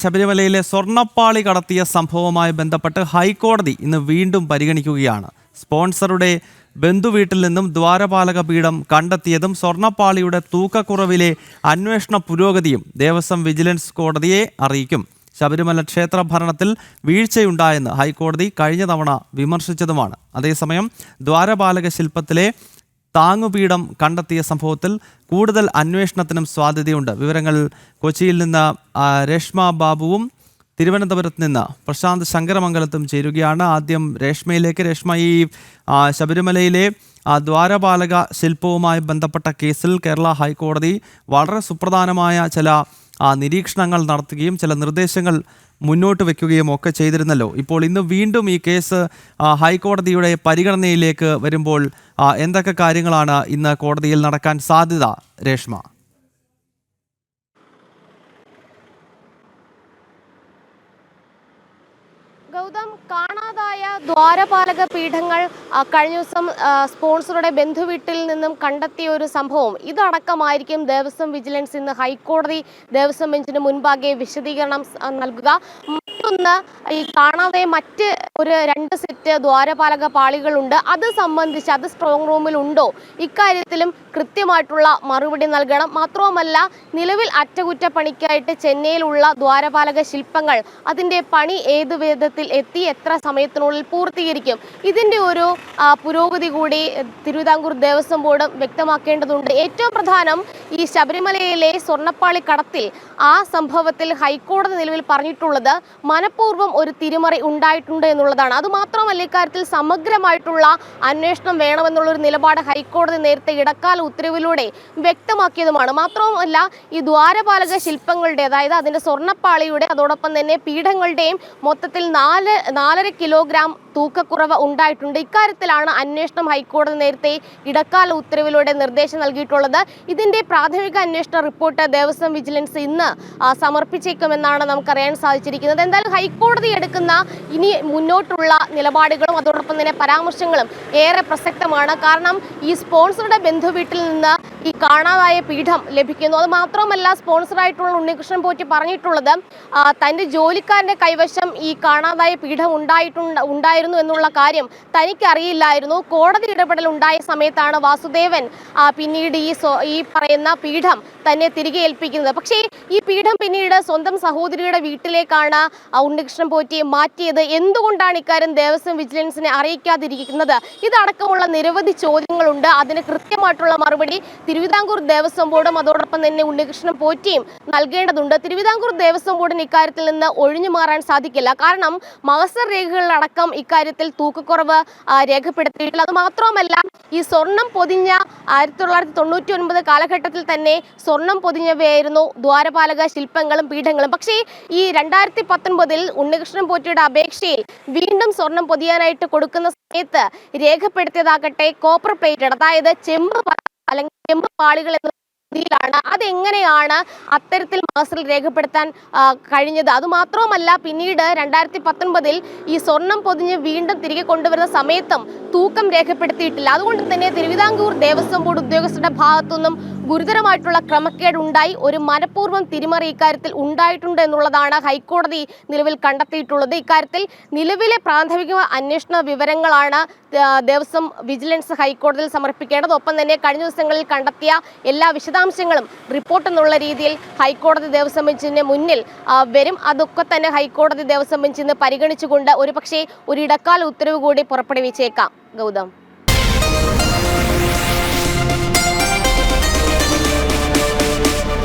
ശബരിമലയിലെ സ്വർണ്ണപ്പാളി കടത്തിയ സംഭവവുമായി ബന്ധപ്പെട്ട് ഹൈക്കോടതി ഇന്ന് വീണ്ടും പരിഗണിക്കുകയാണ്. സ്പോൺസറുടെ ബന്ധുവീട്ടിൽ നിന്നും ദ്വാരപാലക പീഠം കണ്ടെത്തിയതും സ്വർണ്ണപ്പാളിയുടെ തൂക്കക്കുറവിലെ അന്വേഷണ പുരോഗതിയും ദേവസ്വം വിജിലൻസ് കോടതിയെ അറിയിക്കും. ശബരിമല ക്ഷേത്ര ഭരണത്തിൽ വീഴ്ചയുണ്ടായെന്ന് ഹൈക്കോടതി കഴിഞ്ഞ തവണ വിമർശിച്ചതുമാണ്. അതേസമയം ദ്വാരപാലക ശില്പത്തിലെ താങ്ങുപീഠം കണ്ടെത്തിയ സംഭവത്തിൽ കൂടുതൽ അന്വേഷണത്തിനും സാധ്യതയുണ്ട്. വിവരങ്ങൾ കൊച്ചിയിൽ നിന്ന് രേഷ്മ ബാബുവും തിരുവനന്തപുരത്ത് നിന്ന് പ്രശാന്ത് ശങ്കരമംഗലത്തും ചേരുകയാണ്. ആദ്യം രേഷ്മയിലേക്ക്. രേഷ്മ, ഈ ശബരിമലയിലെ ദ്വാരപാലക ശില്പവുമായി ബന്ധപ്പെട്ട കേസിൽ കേരള ഹൈക്കോടതി വളരെ സുപ്രധാനമായ ചില നിരീക്ഷണങ്ങൾ നടത്തുകയും ചില നിർദ്ദേശങ്ങൾ മുന്നോട്ട് വയ്ക്കുകയും ഒക്കെ ചെയ്തിരുന്നല്ലോ. ഇപ്പോൾ ഇന്ന് വീണ്ടും ഈ കേസ് ഹൈക്കോടതിയുടെ പരിഗണനയിലേക്ക് വരുമ്പോൾ എന്തൊക്കെ കാര്യങ്ങളാണ് ഇന്ന് കോടതിയിൽ നടക്കാൻ സാധ്യത, രേഷ്മ? ഗൗതം, കാണാതായ ദ്വാരപാലക പീഠങ്ങൾ കഴിഞ്ഞ ദിവസം സ്പോൺസറുടെ ബന്ധുവീട്ടിൽ നിന്നും കണ്ടെത്തിയ ഒരു സംഭവം ഇതടക്കമായിരിക്കും ദേവസ്വം വിജിലൻസ് ഇന്ന് ഹൈക്കോടതി ദേവസ്വം ബെഞ്ചിന് മുൻപാകെ വിശദീകരണം നൽകുക. മറ്റൊന്ന്, ഈ കാണാതെ മറ്റ് ഒരു 2 സെറ്റ് ദ്വാരപാലക പാളികളുണ്ട്. അത് സംബന്ധിച്ച് അത് സ്ട്രോങ് റൂമിൽ ഉണ്ടോ, ഇക്കാര്യത്തിലും കൃത്യമായിട്ടുള്ള മറുപടി നൽകണം. മാത്രവുമല്ല, നിലവിൽ അറ്റകുറ്റപ്പണിക്കായിട്ട് ചെന്നൈയിലുള്ള ദ്വാരപാലക ശില്പങ്ങൾ അതിൻ്റെ പണി ഏത് വിധത്തിൽ എത്തി, എത്ര സമയത്തിനുള്ളിൽ പൂർത്തീകരിക്കും, ഇതിൻ്റെ ഒരു പുരോഗതി കൂടി തിരുവിതാംകൂർ ദേവസ്വം ബോർഡ് വ്യക്തമാക്കേണ്ടതുണ്ട്. ഏറ്റവും പ്രധാനം, ഈ ശബരിമലയിലെ സ്വർണ്ണപ്പാളി കടത്തിൽ ആ സംഭവത്തിൽ ഹൈക്കോടതി നിലവിൽ പറഞ്ഞിട്ടുള്ളത് മനഃപൂർവ്വം ഒരു തിരിമറി ഉണ്ടായിട്ടുണ്ട് എന്നുള്ളതാണ്. അതുമാത്രമല്ല, ഇക്കാര്യത്തിൽ സമഗ്രമായിട്ടുള്ള അന്വേഷണം വേണമെന്നുള്ളൊരു നിലപാട് ഹൈക്കോടതി നേരത്തെ ഇടക്കാല ഉത്തരവിലൂടെ വ്യക്തമാക്കിയതുമാണ്. മാത്രവുമല്ല, ഈ ദ്വാരപാലക ശില്പങ്ങളുടെ, അതായത് അതിൻ്റെ സ്വർണ്ണപ്പാളിയുടെ അതോടൊപ്പം തന്നെ പീഠങ്ങളുടെയും മൊത്തത്തിൽ 4.5 കിലോഗ്രാം തൂക്കക്കുറവ് ഉണ്ടായിട്ടുണ്ട്. ഇക്കാര്യത്തിലാണ് അന്വേഷണം ഹൈക്കോടതി നേരത്തെ ഇടക്കാല ഉത്തരവിലൂടെ നിർദ്ദേശം നൽകിയിട്ടുള്ളത്. ഇതിന്റെ പ്രാഥമിക അന്വേഷണ റിപ്പോർട്ട് ദേവസ്വം വിജിലൻസ് ഇന്ന് സമർപ്പിച്ചേക്കുമെന്നാണ് നമുക്കറിയാൻ സാധിച്ചിരിക്കുന്നത്. എന്തായാലും ഹൈക്കോടതി എടുക്കുന്ന ഇനി മുന്നോട്ടുള്ള നിലപാടുകളും അതോടൊപ്പം തന്നെ പരാമർശങ്ങളും ഏറെ പ്രസക്തമാണ്. കാരണം ഈ സ്പോൺസറുടെ ബന്ധുവീട്ടിൽ നിന്ന് ഈ കാണാതായ പീഠം ലഭിക്കുന്നു. അത് മാത്രമല്ല, സ്പോൺസറായിട്ടുള്ള ഉണ്ണികൃഷ്ണൻ പോറ്റി പറഞ്ഞിട്ടുള്ളത് തൻ്റെ ജോലിക്കാരൻ്റെ കൈവശം ഈ കാണാതായ പീഠം ഉണ്ടായിരുന്നു എന്നുള്ള കാര്യം തനിക്കറിയില്ലായിരുന്നു. കോടതി ഇടപെടൽ ഉണ്ടായ സമയത്താണ് വാസുദേവൻ പിന്നീട് ഈ പറയുന്ന പീഠം തന്നെ തിരികെ ഏൽപ്പിക്കുന്നത്. പക്ഷേ ഈ പീഠം പിന്നീട് സ്വന്തം സഹോദരിയുടെ വീട്ടിലേക്കാണ് ഉണ്ണികൃഷ്ണൻ പോറ്റി മാറ്റിയത്. എന്തുകൊണ്ടാണ് ഇക്കാര്യം ദേവസ്വം വിജിലൻസിനെ അറിയിക്കാതിരിക്കുന്നത്? ഇതടക്കമുള്ള നിരവധി ചോദ്യങ്ങളുണ്ട്. അതിന് കൃത്യമായിട്ടുള്ള മറുപടി തിരുവിതാംകൂർ ദേവസ്വം ബോർഡും അതോടൊപ്പം തന്നെ ഉണ്ണികൃഷ്ണൻ പോറ്റിയും നൽകേണ്ടതുണ്ട്. തിരുവിതാംകൂർ ദേവസ്വം ബോർഡിന് ഇക്കാര്യത്തിൽ നിന്ന് ഒഴിഞ്ഞു മാറാൻ സാധിക്കില്ല. കാരണം മഹസർ രേഖകളിലടക്കം ഇക്കാര്യത്തിൽ തൂക്കക്കുറവ് രേഖപ്പെടുത്തിയിട്ടില്ല. അത് മാത്രമല്ല, ഈ സ്വർണം പൊതിഞ്ഞ 1999 കാലഘട്ടത്തിൽ തന്നെ സ്വർണം പൊതിഞ്ഞവയായിരുന്നു ദ്വാരപാലക ശില്പങ്ങളും പീഠങ്ങളും. പക്ഷേ ഈ 2019 ഉണ്ണികൃഷ്ണൻ പോറ്റിയുടെ അപേക്ഷയിൽ വീണ്ടും സ്വർണം പൊതിയാനായിട്ട് കൊടുക്കുന്ന സമയത്ത് രേഖപ്പെടുത്തിയതാകട്ടെ കോപ്പർ പ്ലേറ്റഡ്, അതായത് ചെമ്പ് അല്ലെങ്കിൽ ചെമ്പ് പാളികൾ എന്ന ാണ്. അതെങ്ങനെയാണ് അത്തരത്തിൽ മഹസറിൽ രേഖപ്പെടുത്താൻ കഴിഞ്ഞത്? അതുമാത്രവുമല്ല, പിന്നീട് 2019 ഈ സ്വർണം പൊതിഞ്ഞ് വീണ്ടും തിരികെ കൊണ്ടുവരുന്ന സമയത്തും തൂക്കം രേഖപ്പെടുത്തിയിട്ടില്ല. അതുകൊണ്ട് തന്നെ തിരുവിതാംകൂർ ദേവസ്വം ബോർഡ് ഉദ്യോഗസ്ഥരുടെ ഭാഗത്തുനിന്നും ഗുരുതരമായിട്ടുള്ള ക്രമക്കേട് ഉണ്ടായി. ഒരു മനഃപൂർവ്വം തിരിമറി ഇക്കാര്യത്തിൽ ഉണ്ടായിട്ടുണ്ട് എന്നുള്ളതാണ് ഹൈക്കോടതി നിലവിൽ കണ്ടെത്തിയിട്ടുള്ളത്. ഇക്കാര്യത്തിൽ നിലവിലെ പ്രാഥമിക അന്വേഷണ വിവരങ്ങളാണ് ദേവസ്വം വിജിലൻസ് ഹൈക്കോടതിയിൽ സമർപ്പിക്കേണ്ടത്. ഒപ്പം തന്നെ കഴിഞ്ഞ ദിവസങ്ങളിൽ കണ്ടെത്തിയ എല്ലാ വിശദാംശങ്ങളും റിപ്പോർട്ട് എന്നുള്ള രീതിയിൽ ഹൈക്കോടതി ദേവസ്വം ബെഞ്ചിന് മുന്നിൽ വരും. അതൊക്കെ തന്നെ ഹൈക്കോടതി ദേവസ്വം ബെഞ്ചിൽ നിന്ന് പരിഗണിച്ചുകൊണ്ട് ഒരു ഇടക്കാല ഉത്തരവ് കൂടി പുറപ്പെടുവിച്ചേക്കാം. ഗൗതം.